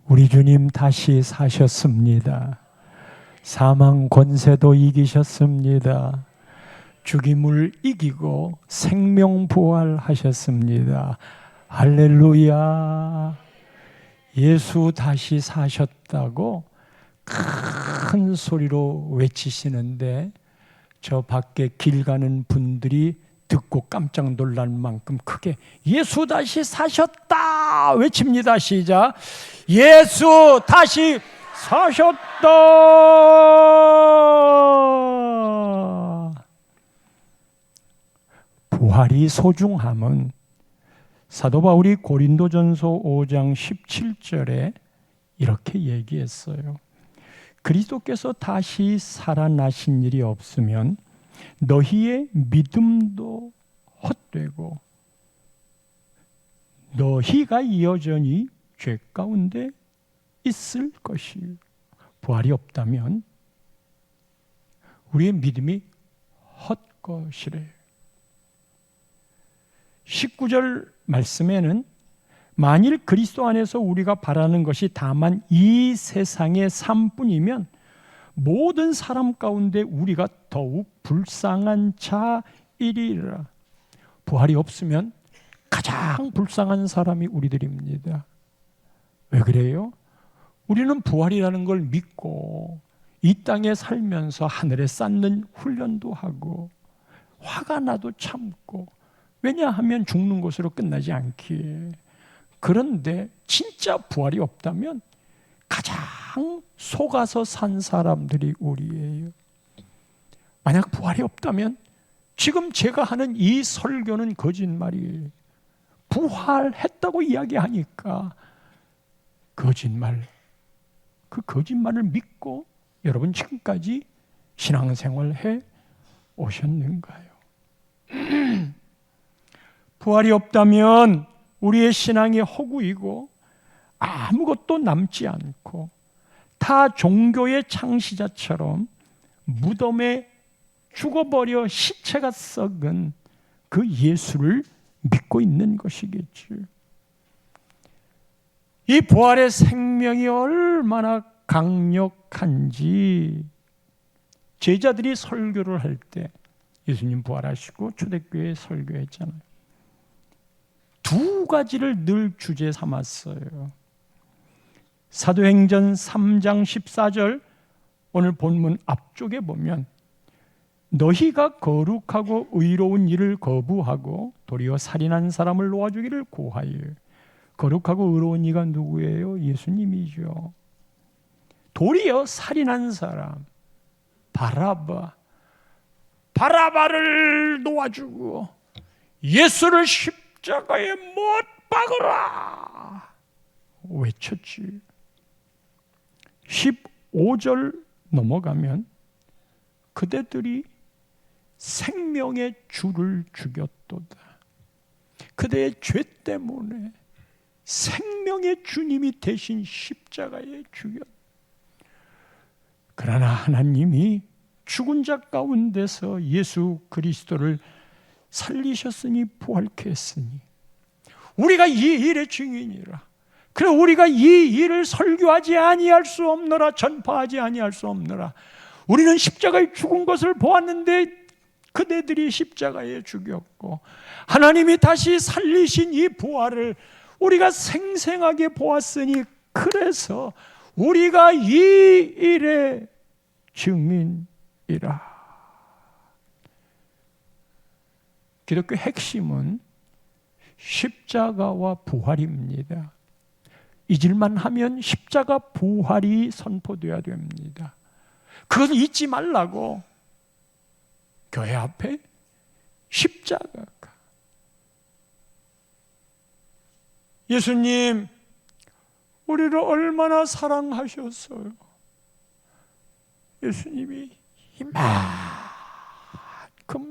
우리 주님 다시 사셨습니다. 사망 권세도 이기셨습니다. 죽임을 이기고 생명 부활하셨습니다. 할렐루야. 예수 다시 사셨다고 큰 소리로 외치시는데 저 밖에 길 가는 분들이 듣고 깜짝 놀랄 만큼 크게 예수 다시 사셨다 외칩니다. 시작. 예수 다시 사셨다. 부활이 소중함은 사도 바울이 고린도전서 5장 17절에 이렇게 얘기했어요. 그리스도께서 다시 살아나신 일이 없으면 너희의 믿음도 헛되고 너희가 여전히 죄 가운데 있을 것이요. 부활이 없다면 우리의 믿음이 헛것이래요. 19절 말씀에는 만일 그리스도 안에서 우리가 바라는 것이 다만 이 세상의 삶뿐이면 모든 사람 가운데 우리가 더욱 불쌍한 자이리라. 부활이 없으면 가장 불쌍한 사람이 우리들입니다. 왜 그래요? 우리는 부활이라는 걸 믿고 이 땅에 살면서 하늘에 쌓는 훈련도 하고 화가 나도 참고, 왜냐하면 죽는 것으로 끝나지 않기에. 그런데 진짜 부활이 없다면 가장 속아서 산 사람들이 우리예요. 만약 부활이 없다면 지금 제가 하는 이 설교는 거짓말이에요. 부활했다고 이야기하니까 거짓말. 그 거짓말을 믿고 여러분 지금까지 신앙생활 해 오셨는가요? 부활이 없다면 우리의 신앙이 허구이고 아무것도 남지 않고 타 종교의 창시자처럼 무덤에 죽어버려 시체가 썩은 그 예수를 믿고 있는 것이겠죠. 이 부활의 생명이 얼마나 강력한지 제자들이 설교를 할 때 예수님 부활하시고 초대교회에 설교했잖아요. 두 가지를 늘 주제 삼았어요. 사도행전 3장 14절 오늘 본문 앞쪽에 보면 너희가 거룩하고 의로운 일을 거부하고 도리어 살인한 사람을 놓아주기를 고하여. 거룩하고 의로운 이가 누구예요? 예수님이죠. 도리어 살인한 사람 바라바를 놓아주고 예수를 십자가에 못 박으라 외쳤지. 15절 넘어가면 그대들이 생명의 주를 죽였도다. 그대의 죄 때문에 생명의 주님이 대신 십자가에 죽였다. 그러나 하나님이 죽은 자 가운데서 예수 그리스도를 살리셨으니 부활케 했으니 우리가 이 일의 증인이라. 그래 우리가 이 일을 설교하지 아니할 수 없노라. 전파하지 아니할 수 없노라. 우리는 십자가에 죽은 것을 보았는데 그대들이 십자가에 죽였고 하나님이 다시 살리신 이 부활을 우리가 생생하게 보았으니 그래서 우리가 이 일의 증인이라. 기독교 핵심은 십자가와 부활입니다. 잊을만 하면 십자가 부활이 선포되어야 됩니다. 그것을 잊지 말라고 교회 앞에 십자가가. 예수님 우리를 얼마나 사랑하셨어요. 예수님이 이만큼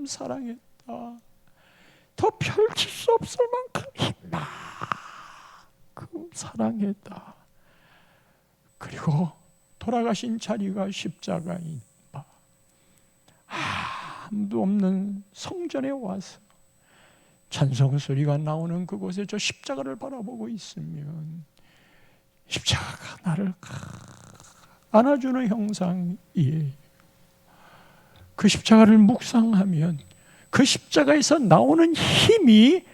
사랑했다. 더 펼칠 수 없을 만큼 이만큼 사랑했다. 그리고 돌아가신 자리가 십자가인 바. 아무도 없는 성전에 와서 찬송 소리가 나오는 그곳에 저 십자가를 바라보고 있으면 십자가가 나를 안아주는 형상이에요. 그 십자가를 묵상하면 그 십자가에서 나오는 힘이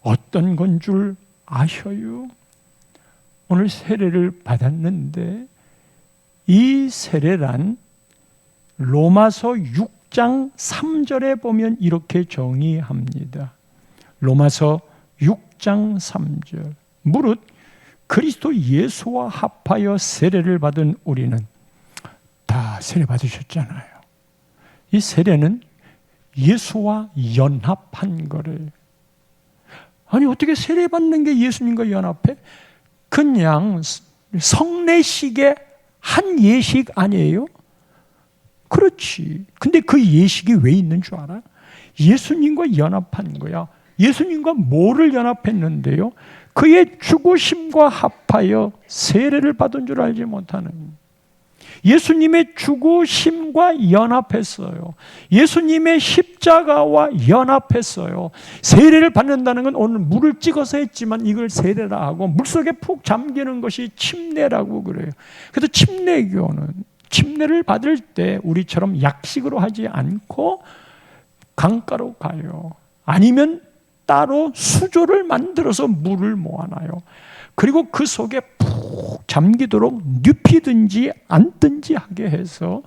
어떤 건 줄 아셔요? 오늘 세례를 받았는데 이 세례란 로마서 6장 3절에 보면 이렇게 정의합니다. 로마서 6장 3절. 무릇 그리스도 예수와 합하여 세례를 받은 우리는 다 세례 받으셨잖아요. 이 세례는 예수와 연합한 거래요. 아니 어떻게 세례 받는 게 예수님과 연합해? 그냥 성례식의 한 예식 아니에요? 그렇지. 근데 그 예식이 왜 있는 줄 알아? 예수님과 연합한 거야. 예수님과 뭐를 연합했는데요? 그의 죽으심과 합하여 세례를 받은 줄 알지 못하는, 예수님의 죽으심과 연합했어요. 예수님의 십자가와 연합했어요. 세례를 받는다는 건 오늘 물을 찍어서 했지만 이걸 세례라 하고, 물속에 푹 잠기는 것이 침례라고 그래요. 그래서 침례교는 침례를 받을 때 우리처럼 약식으로 하지 않고 강가로 가요. 아니면 따로 수조를 만들어서 물을 모아놔요. 그리고 그 속에 푹 잠기도록 눕히든지 앉든지 하게 해서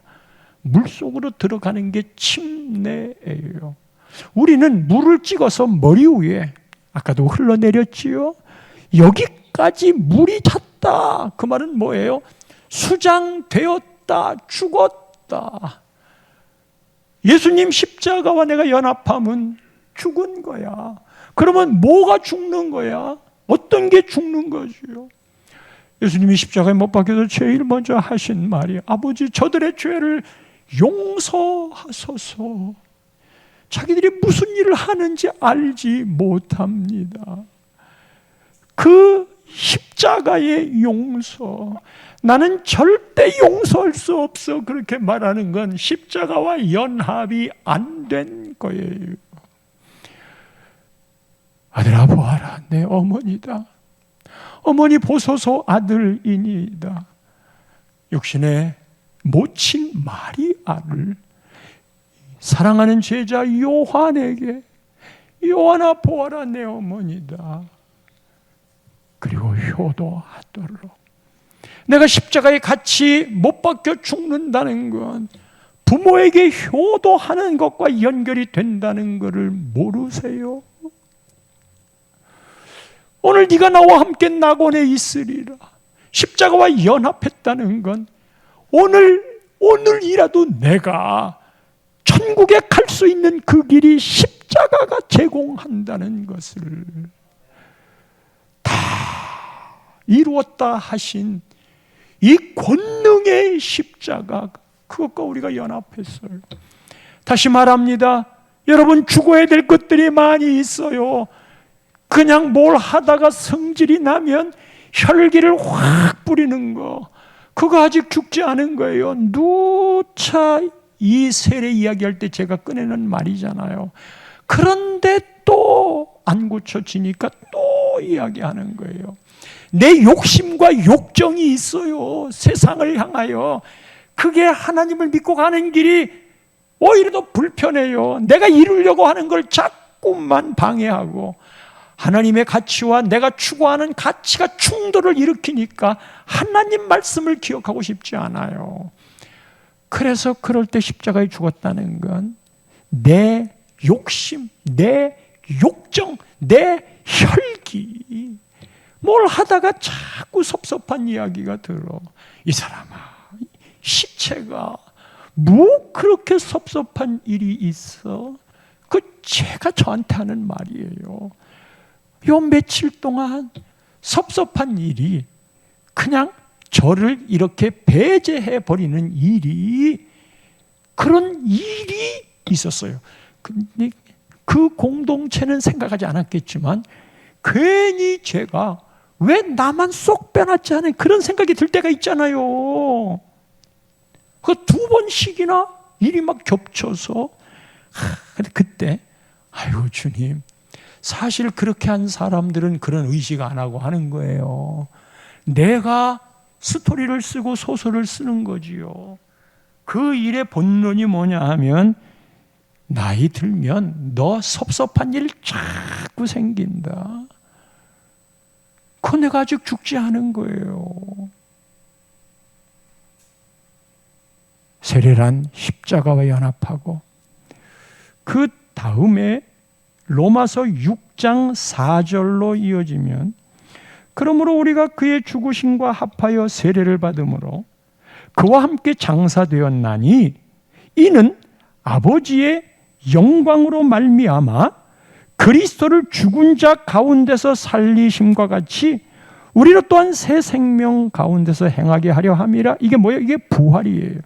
물속으로 들어가는 게 침례예요. 우리는 물을 찍어서 머리 위에, 아까도 흘러내렸지요. 여기까지 물이 찼다. 그 말은 뭐예요? 수장되었다, 죽었다. 예수님 십자가와 내가 연합하면 죽은 거야. 그러면 뭐가 죽는 거야? 어떤 게 죽는 거지요? 예수님이 십자가에 못 박혀서 제일 먼저 하신 말이, 아버지 저들의 죄를 용서하소서. 자기들이 무슨 일을 하는지 알지 못합니다. 그 십자가의 용서, 나는 절대 용서할 수 없어, 그렇게 말하는 건 십자가와 연합이 안 된 거예요. 아들아 보아라, 내 어머니다. 어머니 보소서 아들이니이다. 육신의 모친 마리아를 사랑하는 제자 요한에게, 요한아 보아라, 내 어머니다. 그리고 효도하도록. 내가 십자가에 같이 못 박혀 죽는다는 건 부모에게 효도하는 것과 연결이 된다는 것을 모르세요? 오늘 네가 나와 함께 낙원에 있으리라. 십자가와 연합했다는 건 오늘이라도 내가 천국에 갈 수 있는 그 길이 십자가가 제공한다는 것을 다 이루었다 하신 이 권능의 십자가, 그것과 우리가 연합했어요. 다시 말합니다. 여러분, 죽어야 될 것들이 많이 있어요. 그냥 뭘 하다가 성질이 나면 혈기를 확 뿌리는 거, 그거 아직 죽지 않은 거예요. 누차 이 세례 이야기할 때 제가 꺼내는 말이잖아요. 그런데 또 안 고쳐지니까 또 이야기하는 거예요. 내 욕심과 욕정이 있어요. 세상을 향하여. 그게 하나님을 믿고 가는 길이 오히려 더 불편해요. 내가 이루려고 하는 걸 자꾸만 방해하고, 하나님의 가치와 내가 추구하는 가치가 충돌을 일으키니까 하나님 말씀을 기억하고 싶지 않아요. 그래서 그럴 때 십자가에 죽었다는 건 내 욕심, 내 욕정, 내 혈기, 뭘 하다가 자꾸 섭섭한 이야기가 들어. 이 사람아, 시체가 뭐 그렇게 섭섭한 일이 있어? 그 제가 저한테 하는 말이에요. 요 며칠 동안 섭섭한 일이, 그냥 저를 이렇게 배제해 버리는 일이, 그런 일이 있었어요. 근데 그 공동체는 생각하지 않았겠지만 괜히 제가 왜 나만 쏙 빼놨지 않은 그런 생각이 들 때가 있잖아요. 그 두 번씩이나 일이 막 겹쳐서, 근데 그때 아이고 주님, 사실 그렇게 한 사람들은 그런 의식 안 하고 하는 거예요. 내가 스토리를 쓰고 소설을 쓰는 거지요. 그 일의 본론이 뭐냐 하면 나이 들면 너 섭섭한 일 자꾸 생긴다. 그거 내가 아직 죽지 않은 거예요. 세례란 십자가와 연합하고 그 다음에 로마서 6장 4절로 이어지면 그러므로 우리가 그의 죽으심과 합하여 세례를 받음으로 그와 함께 장사되었나니 이는 아버지의 영광으로 말미암아 그리스도를 죽은 자 가운데서 살리심과 같이 우리로 또한 새 생명 가운데서 행하게 하려 함이라. 이게 뭐예요? 이게 부활이에요.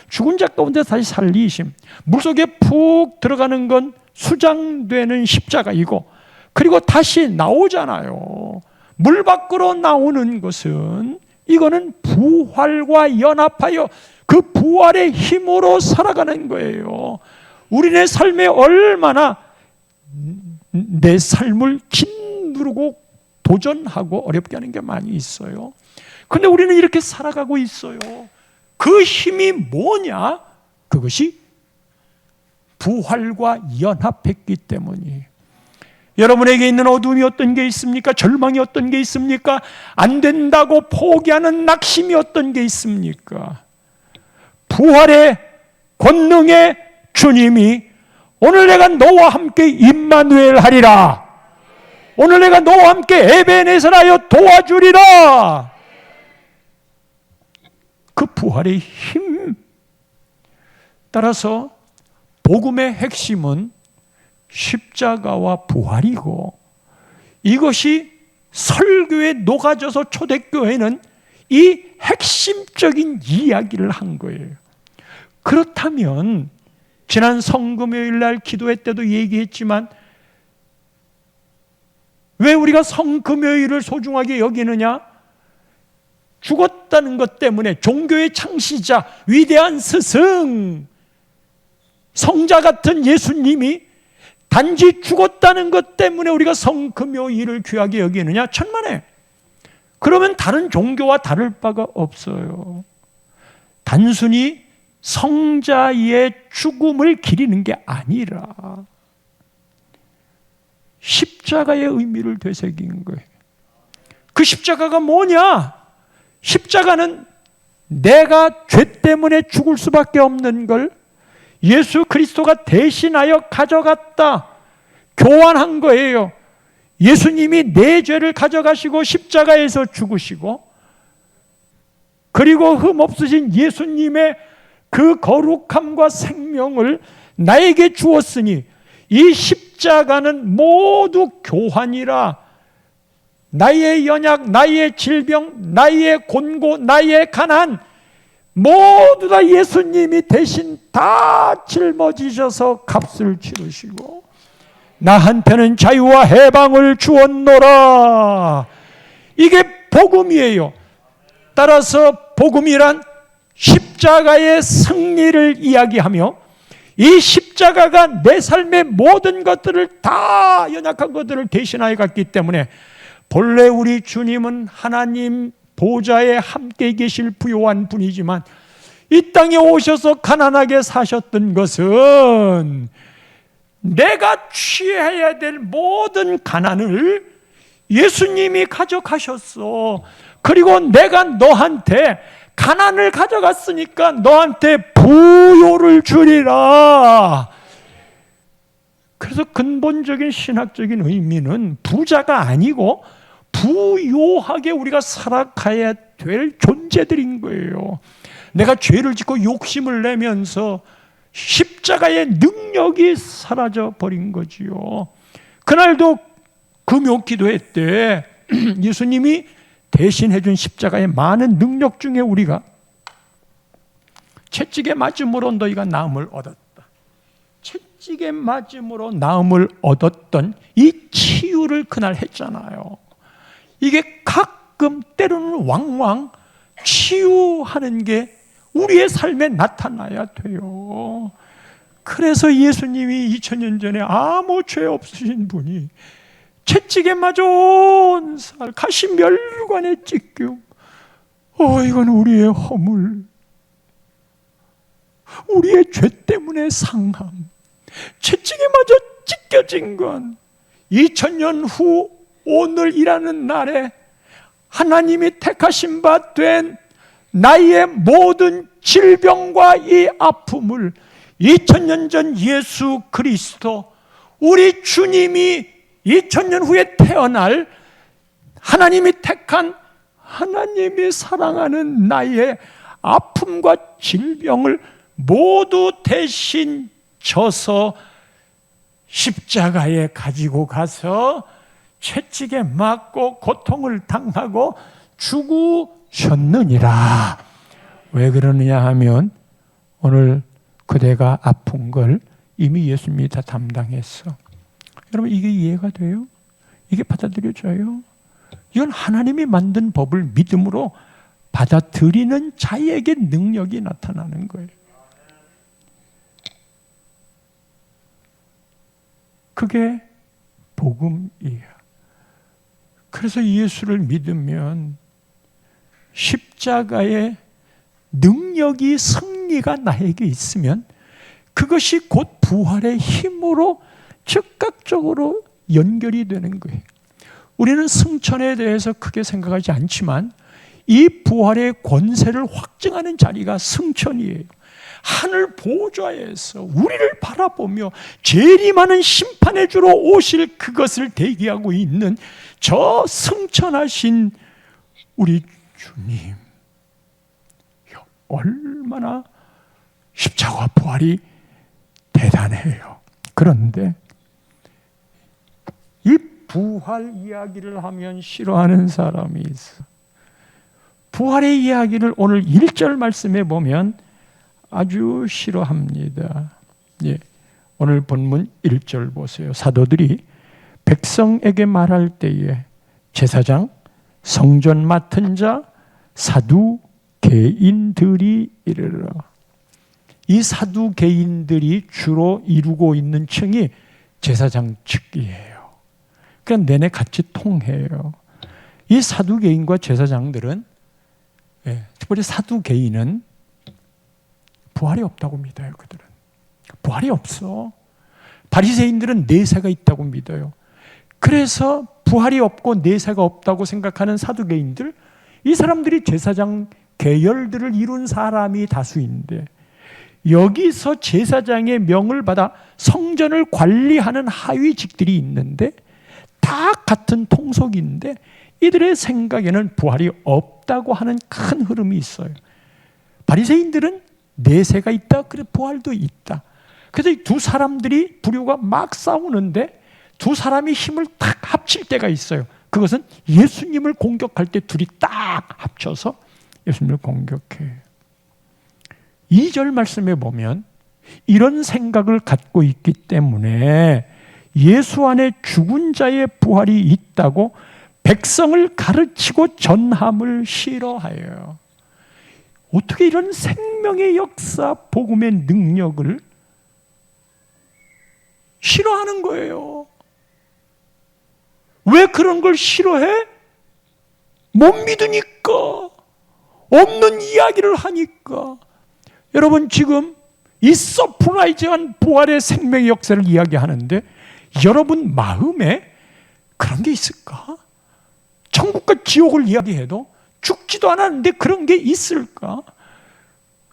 죽은 자 가운데 다시 살리심. 물속에 푹 들어가는 건 수장되는 십자가이고, 그리고 다시 나오잖아요. 물 밖으로 나오는 것은 이거는 부활과 연합하여 그 부활의 힘으로 살아가는 거예요. 우리네 삶에 얼마나 내 삶을 짓누르고 도전하고 어렵게 하는 게 많이 있어요. 그런데 우리는 이렇게 살아가고 있어요. 그 힘이 뭐냐? 그것이 부활과 연합했기 때문이에요. 여러분에게 있는 어둠이 어떤 게 있습니까? 절망이 어떤 게 있습니까? 안 된다고 포기하는 낙심이 어떤 게 있습니까? 부활의 권능의 주님이 오늘 내가 너와 함께 임마누엘 하리라. 오늘 내가 너와 함께 에베네셀하여 도와주리라. 그 부활의 힘. 따라서 복음의 핵심은 십자가와 부활이고, 이것이 설교에 녹아져서 초대교회는 이 핵심적인 이야기를 한 거예요. 그렇다면 지난 성금요일 날 기도회 때도 얘기했지만 왜 우리가 성금요일을 소중하게 여기느냐? 죽었다는 것 때문에 종교의 창시자, 위대한 스승, 성자 같은 예수님이 단지 죽었다는 것 때문에 우리가 성금요일을 귀하게 여기느냐? 천만에. 그러면 다른 종교와 다를 바가 없어요. 단순히 성자의 죽음을 기리는 게 아니라 십자가의 의미를 되새긴 거예요. 그 십자가가 뭐냐? 십자가는 내가 죄 때문에 죽을 수밖에 없는 걸 예수 그리스도가 대신하여 가져갔다. 교환한 거예요. 예수님이 내 죄를 가져가시고 십자가에서 죽으시고, 그리고 흠없으신 예수님의 그 거룩함과 생명을 나에게 주었으니 이 십자가는 모두 교환이라. 나의 연약, 나의 질병, 나의 곤고, 나의 가난 모두 다 예수님이 대신 다 짊어지셔서 값을 치르시고 나한테는 자유와 해방을 주었노라. 이게 복음이에요. 따라서 복음이란 십자가의 승리를 이야기하며, 이 십자가가 내 삶의 모든 것들을 다 연약한 것들을 대신하여 갔기 때문에 본래 우리 주님은 하나님 보좌에 함께 계실 부요한 분이지만 이 땅에 오셔서 가난하게 사셨던 것은 내가 취해야 될 모든 가난을 예수님이 가져가셨어. 그리고 내가 너한테 가난을 가져갔으니까 너한테 부요를 주리라. 그래서 근본적인 신학적인 의미는 부자가 아니고 부요하게 우리가 살아가야 될 존재들인 거예요. 내가 죄를 짓고 욕심을 내면서 십자가의 능력이 사라져 버린 거지요. 그날도 금요 기도회 때 예수님이 대신해 준 십자가의 많은 능력 중에 우리가 채찍에 맞음으로 너희가 나음을 얻었다. 채찍에 맞음으로 나음을 얻었던 이 치유를 그날 했잖아요. 이게 가끔 때로는 왕왕 치유하는 게 우리의 삶에 나타나야 돼요. 그래서 예수님이 2000년 전에 아무 죄 없으신 분이 채찍에 맞은 살, 가시멸관에 찢겨 이건 우리의 허물, 우리의 죄 때문에 상함, 채찍에 맞아 찢겨진 건 2000년 후 오늘이라는 날에 하나님이 택하신 바 된 나의 모든 질병과 이 아픔을 2000년 전 예수 그리스도, 우리 주님이 2000년 후에 태어날 하나님이 택한, 하나님이 사랑하는 나의 아픔과 질병을 모두 대신 져서 십자가에 가지고 가서 채찍에 맞고 고통을 당하고 죽으셨느니라. 왜 그러느냐 하면 오늘 그대가 아픈 걸 이미 예수님이 다 담당했어. 여러분, 이게 이해가 돼요? 이게 받아들여져요? 이건 하나님이 만든 법을 믿음으로 받아들이는 자에게 능력이 나타나는 거예요. 그게 복음이에요. 그래서 예수를 믿으면 십자가의 능력이, 승리가 나에게 있으면 그것이 곧 부활의 힘으로 즉각적으로 연결이 되는 거예요. 우리는 승천에 대해서 크게 생각하지 않지만 이 부활의 권세를 확증하는 자리가 승천이에요. 하늘 보좌에서 우리를 바라보며 재림하는 심판의 주로 오실 그것을 대기하고 있는 저 승천하신 우리 주님, 얼마나 십자가 부활이 대단해요. 그런데 이 부활 이야기를 하면 싫어하는 사람이 있어. 부활의 이야기를 오늘 1절 말씀에 보면 아주 싫어합니다. 예, 오늘 본문 1절 보세요. 사도들이 백성에게 말할 때에 제사장, 성전 맡은 자, 사두개인들이 이르러. 이 사두개인들이 주로 이루고 있는 층이 제사장 측이에요. 그러니까 내내 같이 통해요. 이 사두개인과 제사장들은, 특별히 사두개인은 부활이 없다고 믿어요. 그들은 부활이 없어. 바리새인들은 내세가 있다고 믿어요. 그래서 부활이 없고 내세가 없다고 생각하는 사두개인들, 이 사람들이 제사장 계열들을 이룬 사람이 다수인데, 여기서 제사장의 명을 받아 성전을 관리하는 하위직들이 있는데 다 같은 통속인데 이들의 생각에는 부활이 없다고 하는 큰 흐름이 있어요. 바리새인들은 내세가 있다, 그래 부활도 있다. 그래서 이 두 사람들이 부류가 막 싸우는데 두 사람이 힘을 딱 합칠 때가 있어요. 그것은 예수님을 공격할 때 둘이 딱 합쳐서 예수님을 공격해요. 2절 말씀에 보면 이런 생각을 갖고 있기 때문에 예수 안에 죽은 자의 부활이 있다고 백성을 가르치고 전함을 싫어해요. 어떻게 이런 생명의 역사, 복음의 능력을 싫어하는 거예요? 왜 그런 걸 싫어해? 못 믿으니까, 없는 이야기를 하니까. 여러분, 지금 이 서프라이즈한 부활의 생명의 역사를 이야기하는데 여러분 마음에 그런 게 있을까? 천국과 지옥을 이야기해도 죽지도 않았는데 그런 게 있을까?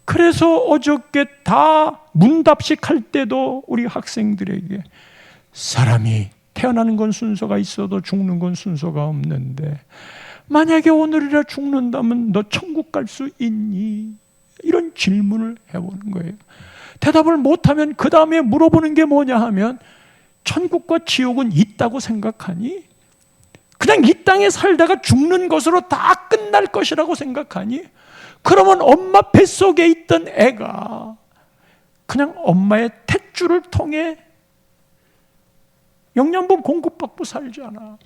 그래서 어저께 다 문답식 할 때도 우리 학생들에게 사람이 태어나는 건 순서가 있어도 죽는 건 순서가 없는데 만약에 오늘이라 죽는다면 너 천국 갈 수 있니? 이런 질문을 해보는 거예요. 대답을 못하면 그 다음에 물어보는 게 뭐냐 하면 천국과 지옥은 있다고 생각하니? 그냥 이 땅에 살다가 죽는 것으로 다 끝날 것이라고 생각하니? 그러면 엄마 뱃속에 있던 애가 그냥 엄마의 탯줄을 통해 영양분 공급받고 살잖아.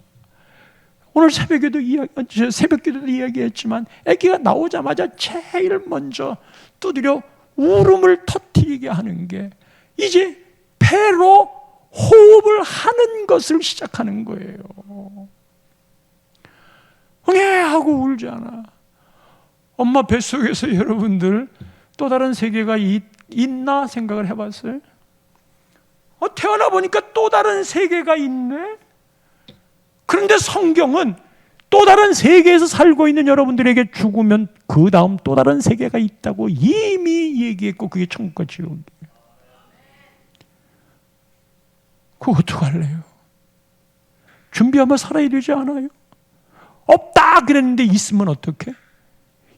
오늘 새벽기도도 이야기했지만 아기가 나오자마자 제일 먼저 두드려 울음을 터뜨리게 하는 게 이제 폐로 호흡을 하는 것을 시작하는 거예요. 응애하고 울잖아. 엄마 뱃속에서 여러분들 또 다른 세계가 있나 생각을 해봤어요? 태어나 보니까 또 다른 세계가 있네? 그런데 성경은 또 다른 세계에서 살고 있는 여러분들에게 죽으면 그 다음 또 다른 세계가 있다고 이미 얘기했고, 그게 천국과 지옥이에요. 그거 어떡할래요? 준비하면 살아야 되지 않아요? 없다 그랬는데 있으면 어떡해?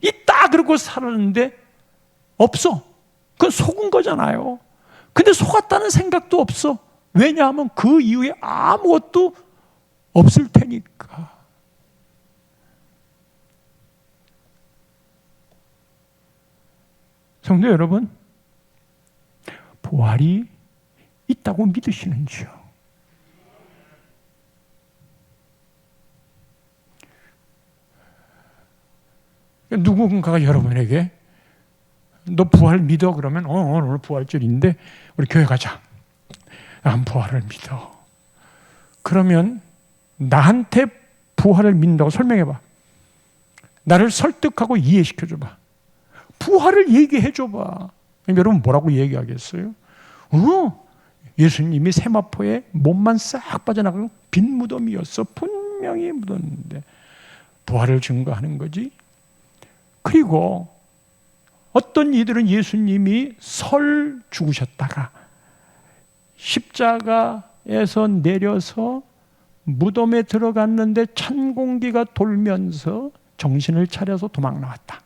있다 그러고 살았는데 없어. 그건 속은 거잖아요. 근데 속았다는 생각도 없어. 왜냐하면 그 이후에 아무것도 없을 테니까. 성도 여러분, 부활이 있다고 믿으시는지요? 누군가가 여러분에게 너 부활 믿어? 그러면 오늘 부활절인데 우리 교회 가자. 난 부활을 믿어. 그러면 나한테 부활을 믿는다고 설명해봐. 나를 설득하고 이해시켜줘봐. 부활을 얘기해줘봐. 여러분 뭐라고 얘기하겠어요? 예수님이 세마포에 몸만 싹 빠져나가고 빈 무덤이었어. 분명히 묻었는데 부활을 증거하는 거지. 그리고 어떤 이들은 예수님이 설 죽으셨다가 십자가에서 내려서 무덤에 들어갔는데 찬 공기가 돌면서 정신을 차려서 도망 나왔다.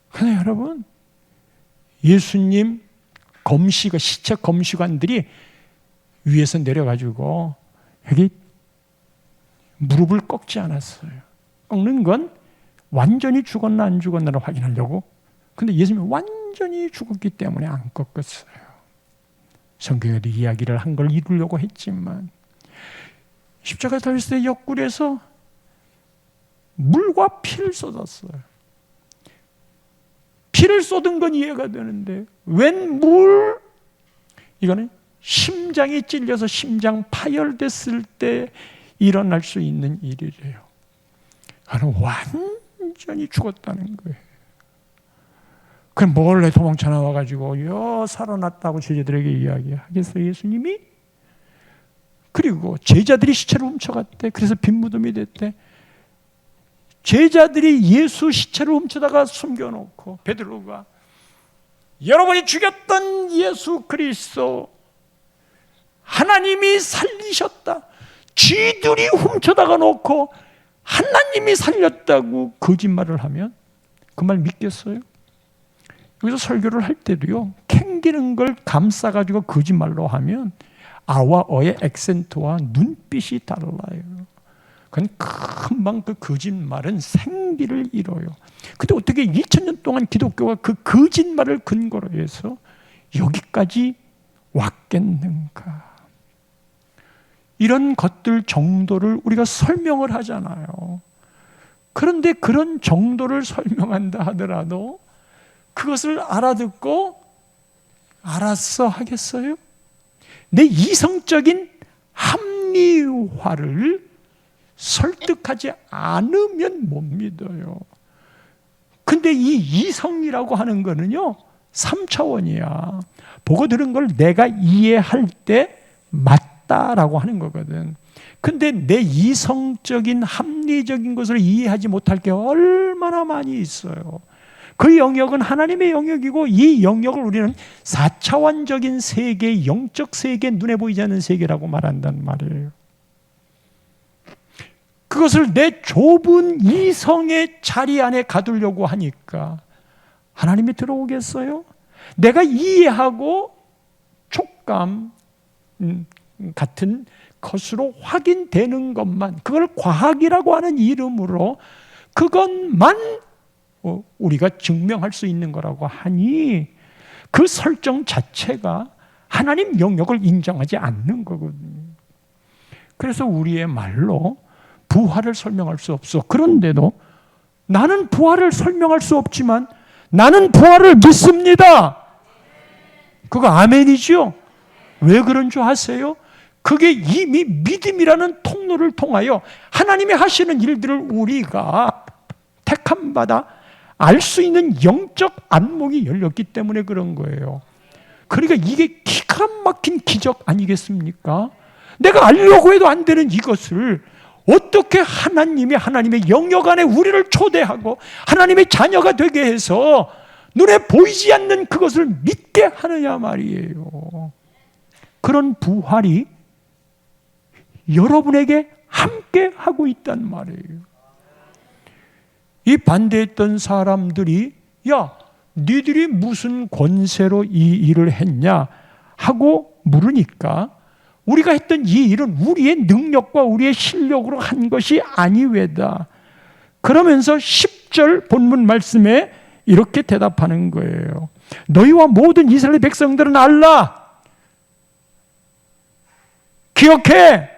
그런데 여러분, 예수님 시체 검시관들이 위에서 내려가지고 여기 무릎을 꺾지 않았어요. 꺾는 건 완전히 죽었나 안 죽었나를 확인하려고. 근데 예수님이 완전히 죽었기 때문에 안 꺾었어요. 성경에도 이야기를 한 걸 이루려고 했지만 십자가 달렸을 때 옆구리에서 물과 피를 쏟았어요. 피를 쏟은 건 이해가 되는데 웬 물? 이거는 심장이 찔려서 심장 파열됐을 때 일어날 수 있는 일이래요. 그는 완전히 죽었다는 거예요. 그럼 몰래 도망쳐 나와가지고 살아났다고 제자들에게 이야기하겠어요, 예수님이? 그리고 제자들이 시체를 훔쳐갔대. 그래서 빈 무덤이 됐대. 제자들이 예수 시체를 훔쳐다가 숨겨놓고 베드로가 여러분이 죽였던 예수 그리스도 하나님이 살리셨다. 쥐들이 훔쳐다가 놓고 하나님이 살렸다고 거짓말을 하면 그 말 믿겠어요? 여기서 설교를 할 때도요, 캥기는 걸 감싸가지고 거짓말로 하면 아와 어의 액센트와 눈빛이 달라요. 그건 금방 그 거짓말은 생기를 잃어요. 근데 어떻게 2000년 동안 기독교가 그 거짓말을 근거로 해서 여기까지 왔겠는가? 이런 것들 정도를 우리가 설명을 하잖아요. 그런데 그런 정도를 설명한다 하더라도 그것을 알아듣고 알았어 하겠어요? 내 이성적인 합리화를 설득하지 않으면 못 믿어요. 근데 이 이성이라고 하는 거는요 3차원이야. 보고 들은 걸 내가 이해할 때 맞다라고 하는 거거든. 근데 내 이성적인 합리적인 것을 이해하지 못할 게 얼마나 많이 있어요. 그 영역은 하나님의 영역이고 이 영역을 우리는 4차원적인 세계, 영적 세계, 눈에 보이지 않는 세계라고 말한단 말이에요. 그것을 내 좁은 이성의 자리 안에 가두려고 하니까 하나님이 들어오겠어요? 내가 이해하고 촉감 같은 것으로 확인되는 것만, 그걸 과학이라고 하는 이름으로 그것만 우리가 증명할 수 있는 거라고 하니 그 설정 자체가 하나님 영역을 인정하지 않는 거거든요. 그래서 우리의 말로 부활을 설명할 수 없어. 그런데도 나는 부활을 설명할 수 없지만 나는 부활을 믿습니다. 그거 아멘이죠? 왜 그런 줄 아세요? 그게 이미 믿음이라는 통로를 통하여 하나님이 하시는 일들을 우리가 택함받아 알 수 있는 영적 안목이 열렸기 때문에 그런 거예요. 그러니까 이게 기가 막힌 기적 아니겠습니까? 내가 알려고 해도 안 되는 이것을 어떻게 하나님의 영역 안에 우리를 초대하고 하나님의 자녀가 되게 해서 눈에 보이지 않는 그것을 믿게 하느냐 말이에요. 그런 부활이 여러분에게 함께 하고 있단 말이에요. 이 반대했던 사람들이 야, 니들이 무슨 권세로 이 일을 했냐 하고 물으니까 우리가 했던 이 일은 우리의 능력과 우리의 실력으로 한 것이 아니외다. 그러면서 10절 본문 말씀에 이렇게 대답하는 거예요. 너희와 모든 이스라엘 백성들은 알라. 기억해.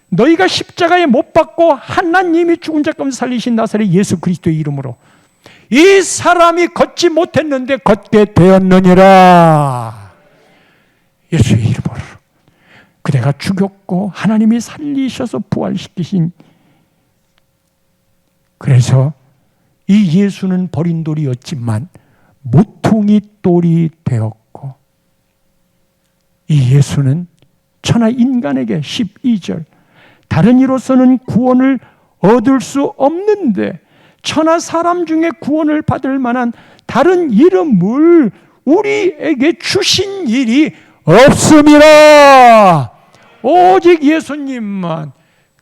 너희가 십자가에 못 박고 하나님이 죽은 자 가운데 살리신 나사렛 예수 그리스도의 이름으로 이 사람이 걷지 못했는데 걷게 되었느니라. 예수의 이름으로. 그대가 죽였고 하나님이 살리셔서 부활시키신. 그래서 이 예수는 버린 돌이었지만 모퉁이 돌이 되었고, 이 예수는 천하 인간에게 12절 다른 이로서는 구원을 얻을 수 없는데 천하 사람 중에 구원을 받을 만한 다른 이름을 우리에게 주신 일이 없음이라. 오직 예수님만.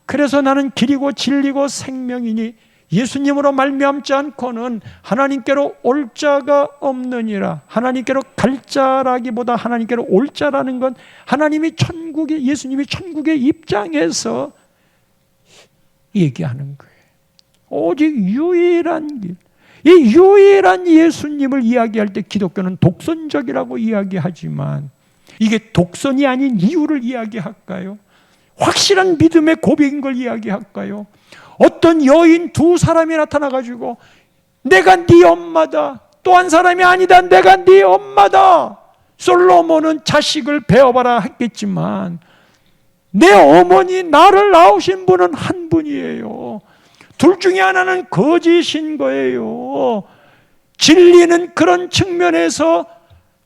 그래서 나는 길이고 진리고 생명이니 예수님으로 말미암지 않고는 하나님께로 올 자가 없느니라. 하나님께로 갈 자라기보다 하나님께로 올 자라는 건 하나님이 천국에, 예수님이 천국의 입장에서 얘기하는 거예요. 오직 유일한 길. 이 유일한 예수님을 이야기할 때 기독교는 독선적이라고 이야기하지만 이게 독선이 아닌 이유를 이야기할까요? 확실한 믿음의 고백인 걸 이야기할까요? 어떤 여인 두 사람이 나타나가지고 내가 네 엄마다. 또 한 사람이 아니다. 내가 네 엄마다. 솔로몬은 자식을 배워봐라 했겠지만 내 어머니 나를 낳으신 분은 한 분이에요. 둘 중에 하나는 거짓인 거예요. 진리는 그런 측면에서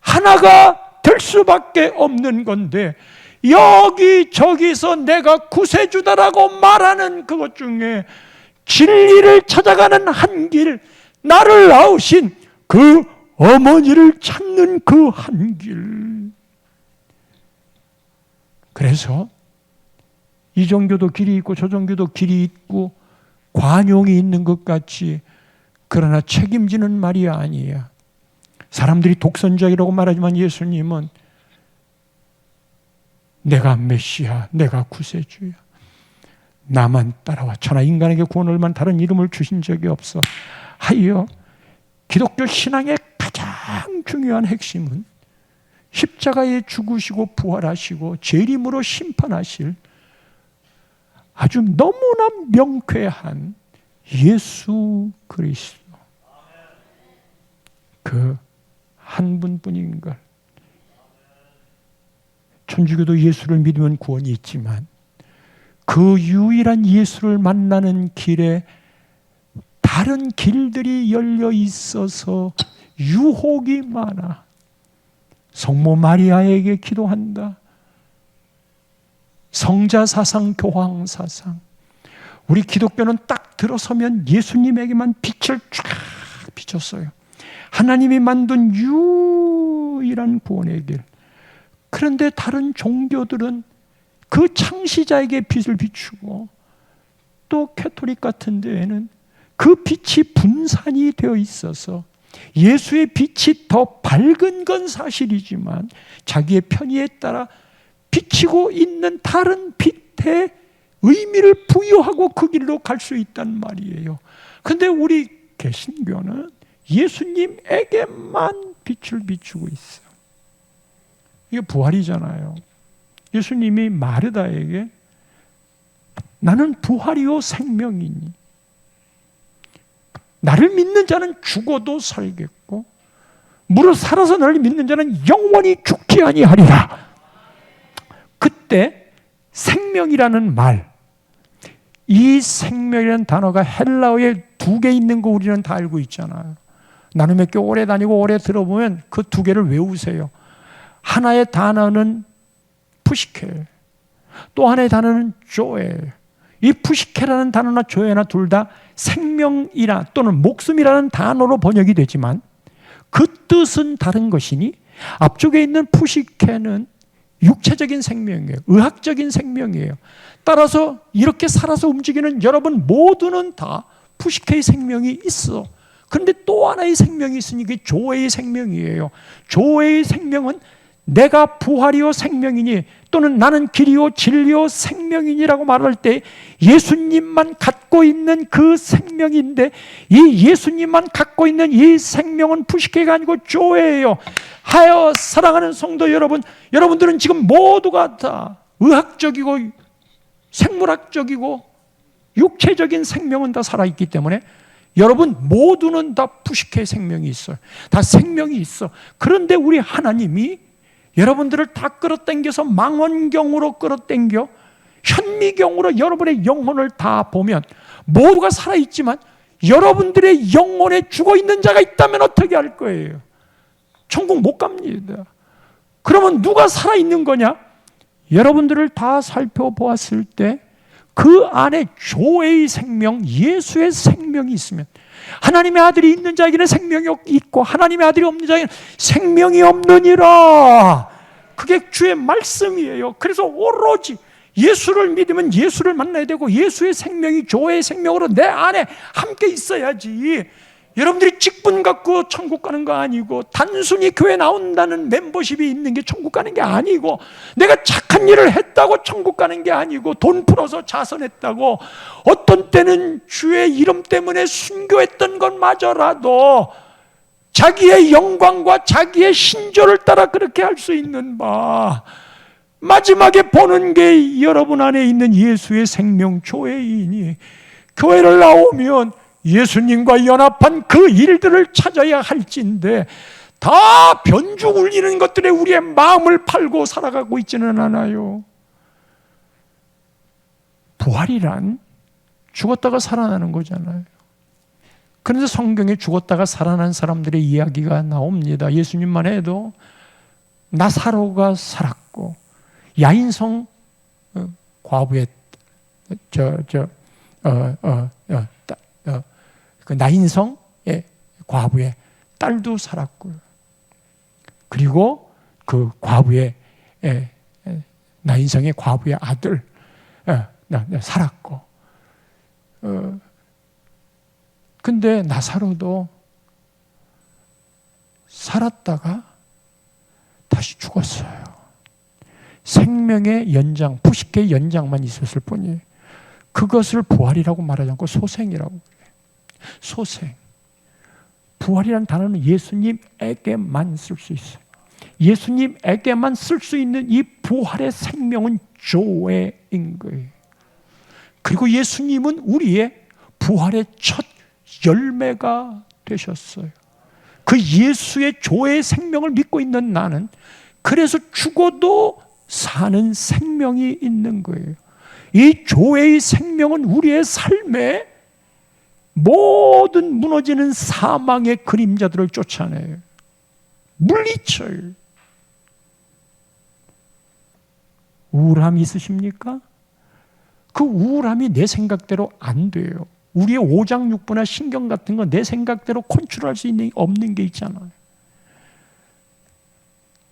하나가 될 수밖에 없는 건데 여기저기서 내가 구세주다라고 말하는 그것 중에 진리를 찾아가는 한 길, 나를 낳으신 그 어머니를 찾는 그 한 길. 그래서 이 종교도 길이 있고 저 종교도 길이 있고 관용이 있는 것 같이, 그러나 책임지는 말이 아니야. 사람들이 독선적이라고 말하지만 예수님은 내가 메시아, 내가 구세주야. 나만 따라와. 천하 인간에게 구원을만 다른 이름을 주신 적이 없어. 하여 기독교 신앙의 가장 중요한 핵심은 십자가에 죽으시고 부활하시고 재림으로 심판하실 아주 너무나 명쾌한 예수 그리스도, 그 한 분뿐인 걸. 천주교도 예수를 믿으면 구원이 있지만 그 유일한 예수를 만나는 길에 다른 길들이 열려 있어서 유혹이 많아. 성모 마리아에게 기도한다. 성자사상, 교황사상. 우리 기독교는 딱 들어서면 예수님에게만 빛을 쫙 비쳤어요. 하나님이 만든 유일한 구원의 길. 그런데 다른 종교들은 그 창시자에게 빛을 비추고, 또 캐토릭 같은 데에는 그 빛이 분산이 되어 있어서 예수의 빛이 더 밝은 건 사실이지만 자기의 편의에 따라 비치고 있는 다른 빛에 의미를 부여하고 그 길로 갈 수 있단 말이에요. 그런데 우리 개신교는 예수님에게만 빛을 비추고 있어요. 이게 부활이잖아요. 예수님이 마르다에게 나는 부활이요 생명이니 나를 믿는 자는 죽어도 살겠고 무릇 살아서 나를 믿는 자는 영원히 죽지 아니하리라. 그때 생명이라는 말, 이 생명이라는 단어가 헬라어의 두 개 있는 거 우리는 다 알고 있잖아요. 나눔의 교회 오래 다니고 오래 들어보면 그 두 개를 외우세요. 하나의 단어는 푸시켈, 또 하나의 단어는 조엘. 이 푸시켈이라는 단어나 조엘나 둘 다 생명이라 또는 목숨이라는 단어로 번역이 되지만 그 뜻은 다른 것이니, 앞쪽에 있는 푸시켈은 육체적인 생명이에요. 의학적인 생명이에요. 따라서 이렇게 살아서 움직이는 여러분 모두는 다 푸시켈의 생명이 있어. 그런데 또 하나의 생명이 있으니 그게 조의 생명이에요. 조의 생명은 내가 부활이요 생명이니, 또는 나는 길이요 진리요 생명이니라고 말할 때 예수님만 갖고 있는 그 생명인데, 이 예수님만 갖고 있는 이 생명은 푸시케가 아니고 조예요. 하여 사랑하는 성도 여러분, 여러분들은 지금 모두가 다 의학적이고 생물학적이고 육체적인 생명은 다 살아있기 때문에 여러분 모두는 다 푸시케의 생명이 있어요. 다 생명이 있어. 그런데 우리 하나님이 여러분들을 다 끌어당겨서 망원경으로 끌어당겨 현미경으로 여러분의 영혼을 다 보면 모두가 살아있지만 여러분들의 영혼에 죽어있는 자가 있다면 어떻게 할 거예요? 천국 못 갑니다. 그러면 누가 살아있는 거냐? 여러분들을 다 살펴보았을 때 그 안에 조의 생명, 예수의 생명이 있으면, 하나님의 아들이 있는 자에게는 생명이 있고 하나님의 아들이 없는 자에게는 생명이 없느니라. 그게 주의 말씀이에요. 그래서 오로지 예수를 믿으면 예수를 만나야 되고, 예수의 생명이 조의 생명으로 내 안에 함께 있어야지. 여러분들이 직분 갖고 천국 가는 거 아니고, 단순히 교회 나온다는 멤버십이 있는 게 천국 가는 게 아니고, 내가 착한 일을 했다고 천국 가는 게 아니고, 돈 풀어서 자선했다고, 어떤 때는 주의 이름 때문에 순교했던 것마저라도 자기의 영광과 자기의 신조를 따라 그렇게 할 수 있는 바, 마지막에 보는 게 여러분 안에 있는 예수의 생명 조회이니, 교회를 나오면 예수님과 연합한 그 일들을 찾아야 할진데 다 변주 울리는 것들에 우리의 마음을 팔고 살아가고 있지는 않아요. 부활이란 죽었다가 살아나는 거잖아요. 그런데 성경에 죽었다가 살아난 사람들의 이야기가 나옵니다. 예수님만 해도 나사로가 살았고, 야인성 과부의 그 나인성의 과부의 딸도 살았고요. 그리고 그 과부의 나인성의 과부의 아들 살았고, 근데 나사로도 살았다가 다시 죽었어요. 생명의 연장, 푸시케의 연장만 있었을 뿐이에요. 그것을 부활이라고 말하지 않고 소생이라고 그래요. 소생. 부활이라는 단어는 예수님에게만 쓸 수 있어요. 예수님에게만 쓸 수 있는 이 부활의 생명은 조회인 거예요. 그리고 예수님은 우리의 부활의 첫 열매가 되셨어요. 그 예수의 조회의 생명을 믿고 있는 나는 그래서 죽어도 사는 생명이 있는 거예요. 이 조회의 생명은 우리의 삶에 모든 무너지는 사망의 그림자들을 쫓아내요. 물리쳐요. 우울함이 있으십니까? 그 우울함이 내 생각대로 안 돼요. 우리의 오장육부나 신경 같은 건 내 생각대로 컨트롤할 수 없는 게 있잖아요.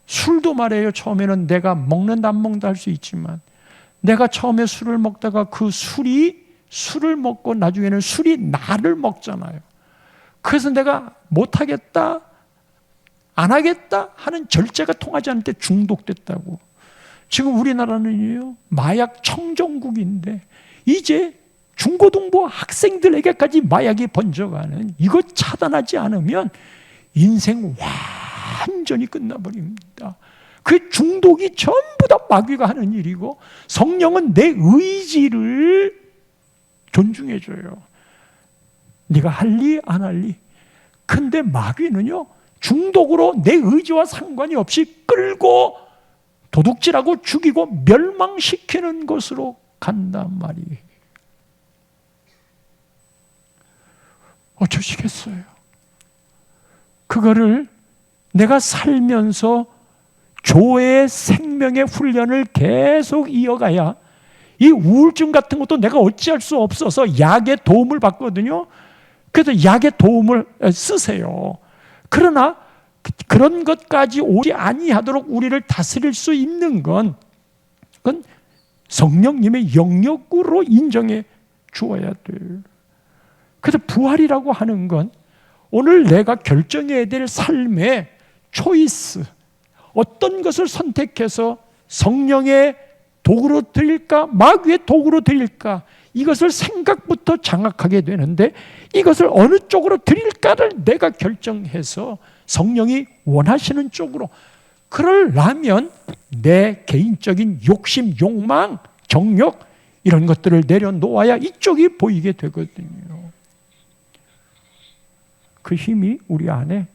술도 말이에요. 처음에는 내가 먹는다 안 먹는다 할 수 있지만, 내가 처음에 술을 먹다가 그 술을 먹고 나중에는 술이 나를 먹잖아요. 그래서 내가 못하겠다, 안 하겠다 하는 절제가 통하지 않을 때 중독됐다고. 지금 우리나라는요, 마약 청정국인데 이제 중고등부 학생들에게까지 마약이 번져가는, 이거 차단하지 않으면 인생 완전히 끝나버립니다. 그 중독이 전부 다 마귀가 하는 일이고, 성령은 내 의지를 존중해줘요. 네가 할리 안 할리. 근데 마귀는요, 중독으로 내 의지와 상관이 없이 끌고 도둑질하고 죽이고 멸망시키는 것으로 간단 말이에요. 어쩌시겠어요? 그거를 내가 살면서 조의 생명의 훈련을 계속 이어가야, 이 우울증 같은 것도 내가 어찌할 수 없어서 약의 도움을 받거든요. 그래서 약의 도움을 쓰세요. 그러나 그런 것까지 오지 아니하도록 우리를 다스릴 수 있는 건, 그건 성령님의 영역으로 인정해 주어야 돼요. 그래서 부활이라고 하는 건 오늘 내가 결정해야 될 삶의 초이스, 어떤 것을 선택해서 성령의 도구로 드릴까, 마귀의 도구로 드릴까, 이것을 생각부터 장악하게 되는데, 이것을 어느 쪽으로 드릴까를 내가 결정해서 성령이 원하시는 쪽으로, 그러려면 내 개인적인 욕심, 욕망, 정욕 이런 것들을 내려놓아야 이쪽이 보이게 되거든요. 그 힘이 우리 안에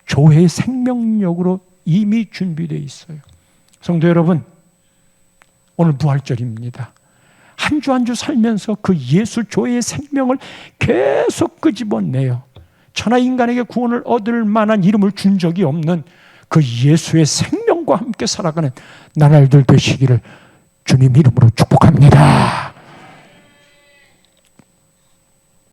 조의 생명력으로 이미 준비되어 있어요. 성도 여러분, 오늘 부활절입니다. 한 주 한 주 살면서 그 예수 조의 생명을 계속 끄집어내요. 천하 인간에게 구원을 얻을 만한 이름을 준 적이 없는 그 예수의 생명과 함께 살아가는 나날들 되시기를 주님 이름으로 축복합니다.